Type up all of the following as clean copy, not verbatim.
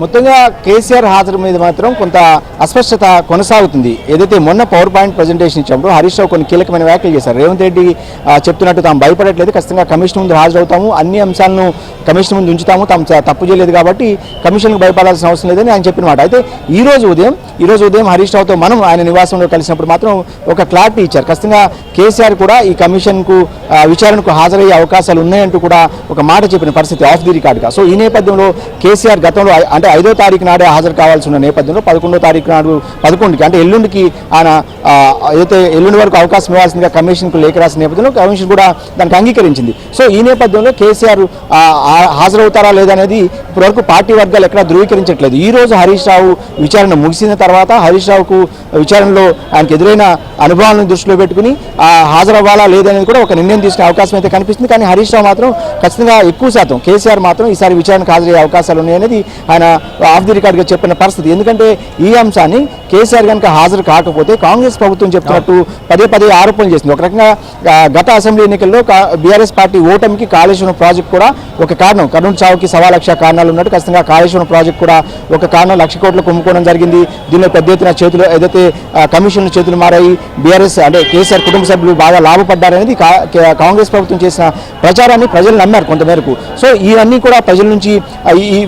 మొత్తంగా కేసీఆర్ హాజరు మీద మాత్రం కొంత అస్పష్టత కొనసాగుతుంది. ఏదైతే మొన్న పవర్ పాయింట్ ప్రజెంటేషన్ ఇచ్చినప్పుడు హరీష్ రావు కొన్ని కీలకమైన వ్యాఖ్యలు చేశారు. రేవంత్ రెడ్డి చెప్తున్నట్టు తాము భయపడట్లేదు, ఖచ్చితంగా కమిషన్ ముందు హాజరవుతాము, అన్ని అంశాలను కమిషన్ ముందు ఉంచుతాము, తాము తప్పు చేయలేదు కాబట్టి కమిషన్కు భయపడాల్సిన అవసరం లేదని ఆయన చెప్పిన మాట. అయితే ఈ రోజు ఉదయం హరీష్ రావుతో మనం ఆయన నివాసంలో కలిసినప్పుడు మాత్రం ఒక క్లారిటీ ఇచ్చారు. ఖచ్చితంగా కేసీఆర్ కూడా ఈ కమిషన్కు విచారణకు హాజరయ్యే అవకాశాలు ఉన్నాయంటూ కూడా ఒక మాట చెప్పిన పరిస్థితి ఆఫ్ ది రికార్డుగా. సో ఈ నేపథ్యంలో కేసీఆర్ గతంలో అంటే 5వ తారీఖు నాడే హాజరు కావాల్సి ఉన్న నేపథ్యంలో 11వ తారీఖు నాడు 11కి అంటే ఎల్లుండికి ఆయన ఏదైతే ఎల్లుండి వరకు అవకాశం ఇవ్వాల్సిందిగా కమిషన్కు లేఖ రాసిన నేపథ్యంలో కమిషన్ కూడా దానికి అంగీకరించింది. సో ఈ నేపథ్యంలో కేసీఆర్ హాజరవుతారా లేదనేది ఇప్పటివరకు పార్టీ వర్గాలు ఎక్కడా ధృవీకరించట్లేదు. ఈ రోజు హరీష్ రావు విచారణ ముగిసిన తర్వాత హరీష్ రావుకు విచారణలో ఆయనకు ఎదురైన అనుభవాలను దృష్టిలో పెట్టుకుని హాజరవ్వాలా లేదనేది కూడా ఒక నిర్ణయం తీసుకునే అవకాశం అయితే కనిపిస్తుంది. కానీ హరీష్ రావు మాత్రం ఖచ్చితంగా ఎక్కువ శాతం కేసీఆర్ మాత్రం ఈసారి విచారణకు హాజరయ్యే అవకాశాలు ఉన్నాయనేది ఆయన ఆఫ్ ది రికార్డ్గా చెప్పిన పరిస్థితి. ఎందుకంటే ఈ అంశాన్ని కేసీఆర్ కనుక హాజరు కాకపోతే కాంగ్రెస్ ప్రభుత్వం చెప్తున్నట్టు పదే ఆరోపణలు చేసింది. ఒక రకంగా గత అసెంబ్లీ ఎన్నికల్లో బీఆర్ఎస్ పార్టీ ఓటమికి కాళేశ్వరం ప్రాజెక్టు కూడా ఒక కారణం. కర్నూలు చావుకి 1,15,00,000 కారణాలు ఉన్నట్టు ఖచ్చితంగా కాళేశ్వరం ప్రాజెక్టు కూడా ఒక కారణం. 1,00,000 కోట్లు కుంభకోణం జరిగింది. దీనిలో పెద్ద ఎత్తున చేతులు ఏదైతే కమిషన్ల చేతులు మారాయి, బీఆర్ఎస్ అంటే కేసీఆర్ కుటుంబ సభ్యులు బాగా లాభపడ్డారనేది కాంగ్రెస్ ప్రభుత్వం చేసిన ప్రచారాన్ని ప్రజలు నమ్మారు కొంతమేరకు. సో ఇవన్నీ కూడా ప్రజల నుంచి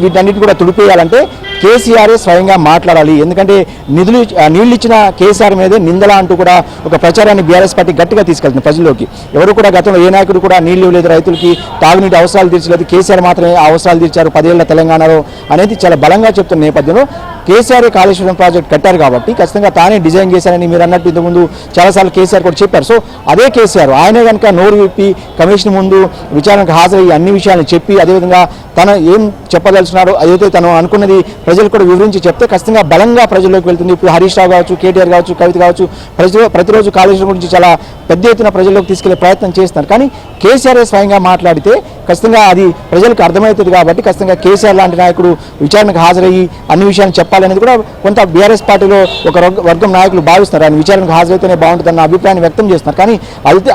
వీటన్నిటి కూడా తుడిపేయాలంటే కేసీఆర్ స్వయంగా మాట్లాడాలి. ఎందుకంటే నీళ్లు ఇచ్చిన కేసీఆర్ మీదే నిందల అంటూ కూడా ఒక ప్రచారాన్ని బీఆర్ఎస్ పార్టీ గట్టిగా తీసుకెళ్తుంది ప్రజల్లోకి. ఎవరు కూడా గతంలో ఏ నాయకుడు కూడా నీళ్లు ఇవ్వలేదు, రైతులకి తాగునీటి అవసరాలు తీర్చలేదు, కేసీఆర్ మాత్రమే ఆ అవసరాలు తీర్చారు 10 ఏళ్ల తెలంగాణలో అనేది చాలా బలంగా చెప్తున్న నేపథ్యంలో కేసీఆర్ కాళేశ్వరం ప్రాజెక్ట్ కట్టారు కాబట్టి ఖచ్చితంగా తానే డిజైన్ చేశారని మీరు అన్నట్టు ఇంతకుముందు చాలాసార్లు కేసీఆర్ కూడా చెప్పారు. సో అదే కేసీఆర్ ఆయనే కనుక నోరు విప్పి కమిషన్ ముందు విచారణకు హాజరయ్యి అన్ని విషయాలను చెప్పి అదేవిధంగా తను ఏం చెప్పదలుచున్నాడో అదైతే తను అనుకున్నది ప్రజలు కూడా వివరించి చెప్తే ఖచ్చితంగా బలంగా ప్రజల్లోకి వెళ్తుంది. ఇప్పుడు హరీష్ రావు కావచ్చు, కేటీఆర్ కావచ్చు, కవిత కావచ్చు, ప్రతిరోజు కాళేశ్వరం గురించి చాలా పెద్ద ఎత్తున ప్రజల్లోకి తీసుకెళ్లే ప్రయత్నం చేస్తున్నారు. కానీ కేసీఆర్ స్వయంగా మాట్లాడితే ఖచ్చితంగా అది ప్రజలకు అర్థమవుతుంది కాబట్టి ఖచ్చితంగా కేసీఆర్ లాంటి నాయకుడు విచారణకు హాజరయ్యి అన్ని విషయాలు చెప్పాలనేది కూడా కొంత బీఆర్ఎస్ పార్టీలో ఒక వర్గం నాయకులు భావిస్తారు. ఆయన విచారణకు హాజరైతేనే బాగుంటుందన్న అభిప్రాయాన్ని వ్యక్తం చేస్తున్నారు. కానీ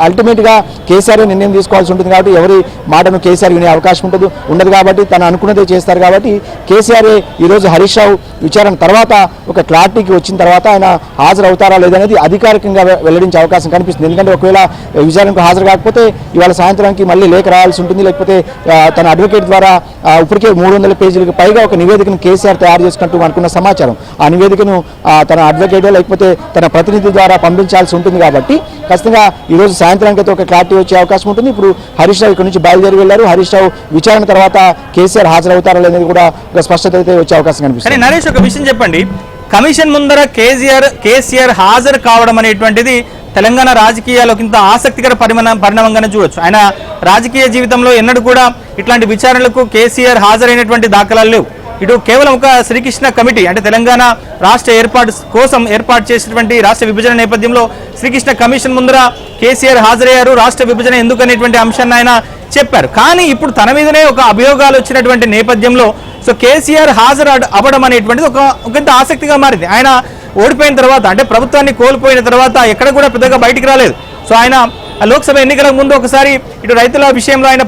అల్టిమేట్గా కేసీఆర్ నిర్ణయం తీసుకోవాల్సి ఉంటుంది కాబట్టి ఎవరి మాటను కేసీఆర్ వినే అవకాశం ఉండదు కాబట్టి తను అనుకున్నదే చేస్తారు. కాబట్టి కేసీఆర్ ఈరోజు హరీష్ రావు విచారణ తర్వాత ఒక క్లారిటీకి వచ్చిన తర్వాత ఆయన హాజరవుతారా లేదనేది అధికారికంగా వెల్లడించే అవకాశం కనిపిస్తుంది. ఎందుకంటే ఒకవేళ విచారణకు హాజరు కాకపోతే ఇవాళ సాయంత్రానికి మళ్ళీ లేఖ రావాల్సి ఉంటుంది, లేకపోతే తన అడ్వకేట్ ద్వారా ఇప్పటికే 300 పేజీలకు పైగా ఒక నివేదికను కేసీఆర్ తయారు చేసుకుంటూ అనుకున్న సమాచారం. ఆ నివేదికను తన అడ్వకేట్ లేకపోతే తన ప్రతినిధి ద్వారా పంపించాల్సి ఉంటుంది కాబట్టి ఖచ్చితంగా ఈరోజు సాయంత్రానికి అయితే ఒక క్లారిటీ వచ్చే అవకాశం ఉంటుంది. ఇప్పుడు హరీష్ రావు ఇక్కడ నుంచి బయలుదేరి వెళ్లారు. హరీష్ రావు విచారణ తర్వాత కేసీఆర్ హాజరవుతారా లేదని కూడా ఒక స్పష్టత అయితే వచ్చే అవకాశం కనిపిస్తుంది. నరేష్, ఒక విషయం చెప్పండి, కమిషన్ ముందర కేసీఆర్ హాజరు కావడం అనేటువంటిది తెలంగాణ రాజకీయాలకు ఇంత ఆసక్తికర పరిణామంగానే చూడొచ్చు. ఆయన రాజకీయ జీవితంలో ఎన్నడూ కూడా ఇట్లాంటి విచారణలకు కేసీఆర్ హాజరైనటువంటి దాఖలాలు లేవు. ఇటు కేవలం ఒక శ్రీకృష్ణ కమిటీ అంటే తెలంగాణ రాష్ట్ర ఏర్పాటు కోసం ఏర్పాటు చేసినటువంటి రాష్ట్ర విభజన నేపథ్యంలో శ్రీకృష్ణ కమిషన్ ముందర కేసీఆర్ హాజరయ్యారు. రాష్ట్ర విభజన ఎందుకనేటువంటి అంశాన్ని ఆయన చెప్పారు. కానీ ఇప్పుడు తన మీదనే ఒక అభియోగాలు వచ్చినటువంటి నేపథ్యంలో సో కేసీఆర్ హాజరు అవ్వడం అనేటువంటిది ఒకంత ఆసక్తిగా మారింది. ఆయన ఓడిపోయిన తర్వాత అంటే ప్రభుత్వాన్ని కోల్పోయిన తర్వాత ఎక్కడ కూడా పెద్దగా బయటికి రాలేదు. సో ఆయన లోక్సభ ఎన్నికలకు ముందు ఒకసారి ఇటు రైతుల విషయంలో ఆయన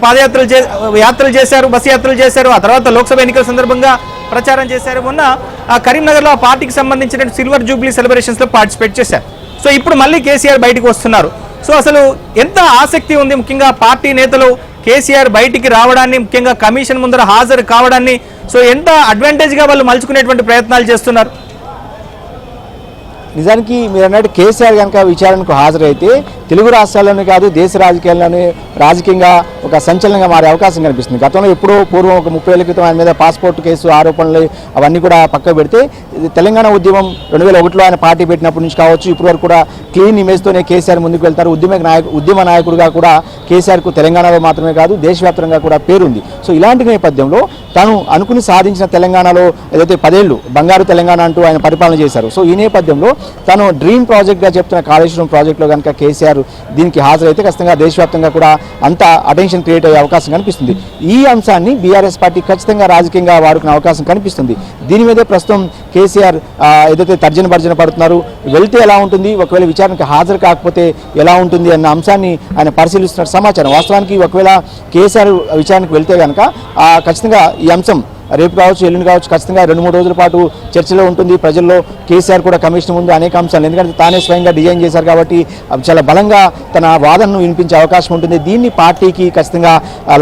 యాత్రలు చేశారు, బస్సు యాత్రలు చేశారు. ఆ తర్వాత లోక్సభ ఎన్నికల సందర్భంగా ప్రచారం చేశారు. మొన్న కరీంనగర్లో ఆ పార్టీకి సంబంధించిన సిల్వర్ జూబ్లీ సెలబ్రేషన్స్లో పార్టిసిపేట్ చేశారు. సో ఇప్పుడు మళ్ళీ కేసీఆర్ బయటకు వస్తున్నారు. సో అసలు ఎంత ఆసక్తి ఉంది ముఖ్యంగా పార్టీ నేతలు కేసీఆర్ బయటికి రావడాన్ని, ముఖ్యంగా కమిషన్ ముందర హాజరు కావడాన్ని సో ఎంత అడ్వాంటేజ్గా వాళ్ళు మలుచుకునేటువంటి ప్రయత్నాలు చేస్తున్నారు? నిజానికి మీరు అన్నట్టు కేసీఆర్ కనుక విచారణకు హాజరైతే తెలుగు రాష్ట్రాల్లోనే కాదు దేశ రాజకీయాల్లోనే రాజకీయంగా ఒక సంచలనంగా మారే అవకాశం కనిపిస్తుంది. గతంలో ఎప్పుడో పూర్వం ఒక 30 ఏళ్ల క్రితం ఆయన మీద పాస్పోర్ట్ కేసు ఆరోపణలు అవన్నీ కూడా పక్కకు పెడితే తెలంగాణ ఉద్యమం 2001లో ఆయన పార్టీ పెట్టినప్పటి నుంచి కావచ్చు ఇప్పటి వరకు కూడా క్లీన్ ఇమేజ్తోనే కేసీఆర్ ముందుకు వెళ్తారు. ఉద్యమ నాయకుడిగా కూడా కేసీఆర్కు తెలంగాణలో మాత్రమే కాదు దేశవ్యాప్తంగా కూడా పేరుంది. సో ఇలాంటి నేపథ్యంలో తాను అనుకుని సాధించిన తెలంగాణలో ఏదైతే 10 ఏళ్ళు బంగారు తెలంగాణ అంటూ ఆయన పరిపాలన చేశారు. సో ఈ నేపథ్యంలో తను డ్రీమ్ ప్రాజెక్ట్గా చెప్తున్న కాళేశ్వరం ప్రాజెక్టులో కనుక కేసీఆర్ దీనికి హాజరైతే ఖచ్చితంగా దేశవ్యాప్తంగా కూడా అంత అటెన్షన్ క్రియేట్ అయ్యే అవకాశం కనిపిస్తుంది. ఈ అంశాన్ని బీఆర్ఎస్ పార్టీ ఖచ్చితంగా రాజకీయంగా వాడుకునే అవకాశం కనిపిస్తుంది. దీని మీదే ప్రస్తుతం కేసీఆర్ ఏదైతే తర్జన భర్జన పడుతున్నారు, వెళ్తే ఎలా ఉంటుంది, ఒకవేళ విచారణకు హాజరు కాకపోతే ఎలా ఉంటుంది అన్న అంశాన్ని ఆయన పరిశీలిస్తున్న సమాచారం. వాస్తవానికి ఒకవేళ కేసీఆర్ విచారణకు వెళ్తే కనుక ఖచ్చితంగా ఈ అంశం రేపు కావచ్చు ఎల్లుండి కావచ్చు ఖచ్చితంగా 2-3 రోజుల పాటు చర్చలో ఉంటుంది. ప్రజల్లో కేసీఆర్ కూడా కమిషన్ ముందు అనేక అంశాలు, ఎందుకంటే తానే స్వయంగా డిజైన్ చేశారు కాబట్టి చాలా బలంగా తన వాదనను వినిపించే అవకాశం ఉంటుంది. దీన్ని పార్టీకి ఖచ్చితంగా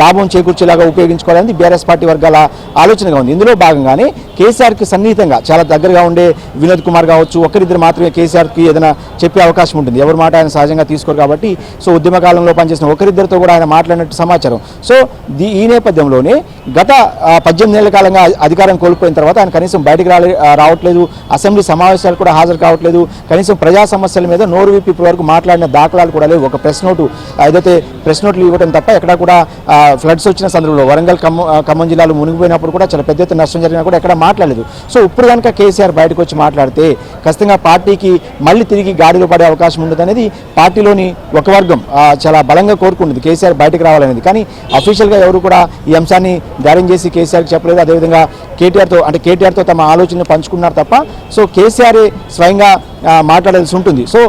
లాభం చేకూర్చేలాగా ఉపయోగించుకోవాలని బీఆర్ఎస్ పార్టీ వర్గాల ఆలోచనగా ఉంది. ఇందులో భాగంగానే కేసీఆర్కి సన్నిహితంగా చాలా దగ్గరగా ఉండే వినోద్ కుమార్ కావచ్చు, ఒకరిద్దరు మాత్రమే కేసీఆర్కి ఏదైనా చెప్పే అవకాశం ఉంటుంది. ఎవరి మాట ఆయన సహజంగా తీసుకోరు కాబట్టి సో ఉద్యమ కాలంలో పనిచేసిన ఒకరిద్దరితో కూడా ఆయన మాట్లాడినట్టు సమాచారం. సో ఈ నేపథ్యంలోనే గత 18 ఏళ్ల కాలంగా అధికారం కోల్పోయిన తర్వాత ఆయన కనీసం బయటకు రావట్లేదు, అసెంబ్లీ సమావేశాలు కూడా హాజరు కావట్లేదు, కనీసం ప్రజా సమస్యల మీద నోరు విప్పి ఇప్పటి వరకు మాట్లాడిన దాఖలాలు కూడా లేవు. ఒక ప్రెస్ నోటు ఏదైతే ప్రెస్ నోట్లు ఇవ్వడం తప్ప ఎక్కడ కూడా ఫ్లడ్స్ వచ్చిన సందర్భంలో వరంగల్ ఖమ్మం జిల్లాలు మునిగిపోయినప్పుడు కూడా చాలా పెద్ద ఎత్తున నష్టం జరిగినా కూడా ఎక్కడ మాట్లాడలేదు. సో ఇప్పుడు కనుక కేసీఆర్ బయటకు వచ్చి మాట్లాడితే ఖచ్చితంగా పార్టీకి మళ్ళీ తిరిగి గాడిలో పడే అవకాశం ఉంటుంది అనేది పార్టీలోని ఒక వర్గం చాలా బలంగా కోరుకుంటుంది కేసీఆర్ బయటకు రావాలనేది. కానీ అఫీషియల్గా ఎవరు కూడా ఈ అంశాన్ని ధైర్యం చేసి కేసీఆర్కి చెప్పలేదు. అదేవిధంగా కేటీఆర్తో తమ ఆలోచనలు పంచుకున్నారు తప్ప సో కేసీఆర్ స్వయంగా మాట్లాడాల్సి ఉంటుంది. సో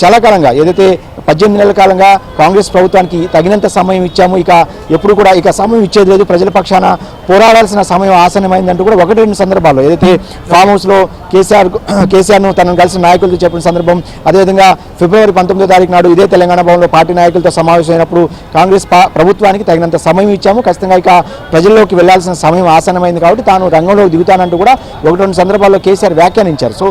చాలా కాలంగా ఏదైతే 18 నెలల కాలంగా కాంగ్రెస్ ప్రభుత్వానికి తగినంత సమయం ఇచ్చాము, ఇక ఎప్పుడు కూడా ఇక సమయం ఇచ్చేది లేదు, ప్రజల పక్షాన పోరాడాల్సిన సమయం ఆసన్నమైందంటూ కూడా 1-2 సందర్భాల్లో ఏదైతే ఫామ్ హౌస్లో కేసీఆర్ను తనను కలిసిన నాయకులతో చెప్పిన సందర్భం, అదేవిధంగా ఫిబ్రవరి 19వ తారీఖు నాడు ఇదే తెలంగాణ భవన్లో పార్టీ నాయకులతో సమావేశమైనప్పుడు కాంగ్రెస్ ప్రభుత్వానికి తగినంత సమయం ఇచ్చాము, ఖచ్చితంగా ఇక ప్రజల్లోకి వెళ్లాల్సిన సమయం ఆసన్నమైంది కాబట్టి తాను రంగంలోకి దిగుతానంటూ కూడా 1-2 సందర్భాల్లో కేసీఆర్ వ్యాఖ్యానించారు. సో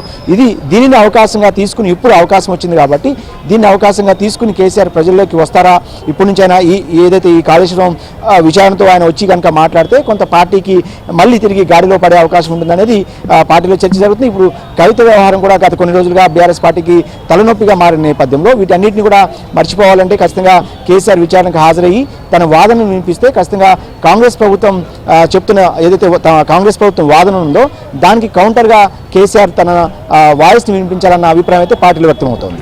దీనిని అవకాశంగా తీసుకుని ఇప్పుడు అవకాశం వచ్చింది కాబట్టి దీన్ని అవకాశంగా తీసుకుని కేసీఆర్ ప్రజల్లోకి వస్తారా, ఇప్పటి నుంచి అయినా ఏదైతే ఈ కాళేశ్వరం విచారణతో ఆయన వచ్చి కనుక మాట్లాడితే కొంత పార్టీకి మళ్ళీ తిరిగి గాడిలో పడే అవకాశం ఉంటుందనేది పార్టీలో చర్చ జరుగుతుంది. ఇప్పుడు కవిత వ్యవహారం కూడా గత కొన్ని రోజులుగా బీఆర్ఎస్ పార్టీకి తలనొప్పిగా మారిన నేపథ్యంలో వీటన్నిటిని కూడా మర్చిపోవాలంటే ఖచ్చితంగా కేసీఆర్ విచారణకు హాజరయ్యి తన వాదనను వినిపిస్తే ఖచ్చితంగా కాంగ్రెస్ ప్రభుత్వం చెప్తున్న ఏదైతే కాంగ్రెస్ ప్రభుత్వం వాదన ఉందో దానికి కౌంటర్గా కేసీఆర్ తన వాయిస్ని వినిపించాలన్న అభిప్రాయం అయితే పార్టీలో వ్యక్తమవుతోంది.